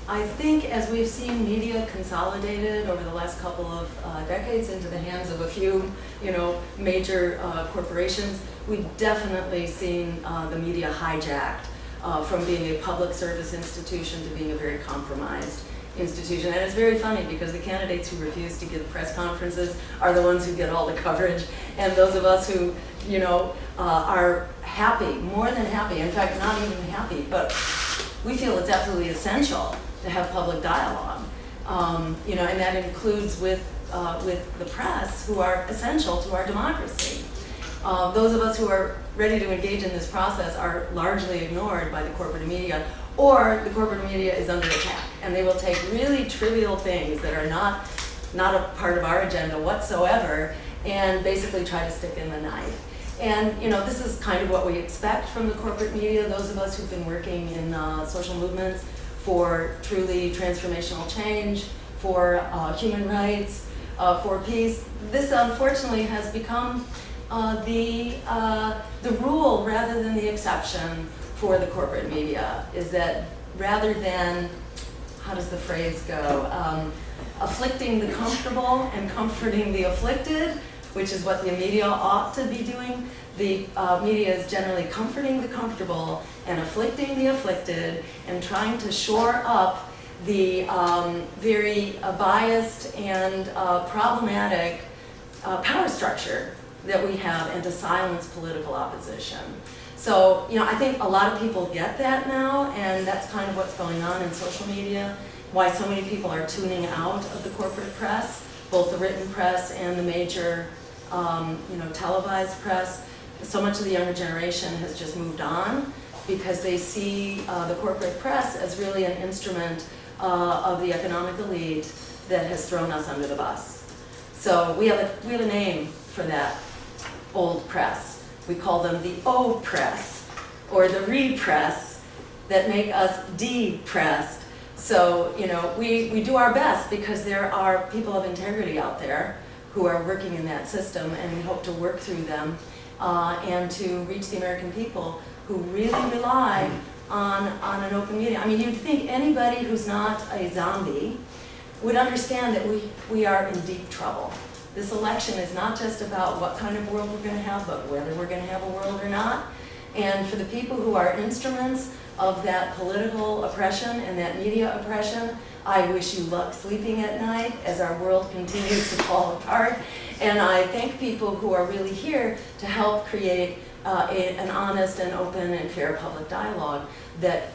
I think as we've seen media consolidated over the last couple of decades into the hands of a few, major corporations, we've definitely seen the media hijacked from being a public service institution to being a very compromised institution. And it's very funny because the candidates who refuse to give press conferences are the ones who get all the coverage, and those of us who, are happy, more than happy, in fact, not even happy, but we feel it's absolutely essential to have public dialogue, and that includes with the press, who are essential to our democracy. Those of us who are ready to engage in this process are largely ignored by the corporate media, or the corporate media is under attack, and they will take really trivial things that are not a part of our agenda whatsoever, and basically try to stick in the knife. And this is kind of what we expect from the corporate media. Those of us who've been working in social movements for truly transformational change, for human rights, for peace, this unfortunately has become the rule rather than the exception for the corporate media. Is that rather than, how does the phrase go, afflicting the comfortable and comforting the afflicted, which is what the media ought to be doing, the media is generally comforting the comfortable and afflicting the afflicted, and trying to shore up the very biased and problematic power structure that we have, and to silence political opposition. So, I think a lot of people get that now, and that's kind of what's going on in social media, why so many people are tuning out of the corporate press, both the written press and the major televised press. So much of the younger generation has just moved on because they see the corporate press as really an instrument of the economic elite that has thrown us under the bus. So we have a name for that old press. We call them the O-press, or the repress, that make us depressed. So, we do our best because there are people of integrity out there who are working in that system, and we hope to work through them and to reach the American people who really rely on an open media. I mean, you'd think anybody who's not a zombie would understand that we are in deep trouble. This election is not just about what kind of world we're going to have, but whether we're going to have a world or not. And for the people who are instruments of that political oppression and that media oppression, I wish you luck sleeping at night as our world continues to fall apart. And I thank people who are really here to help create an honest and open and fair public dialogue that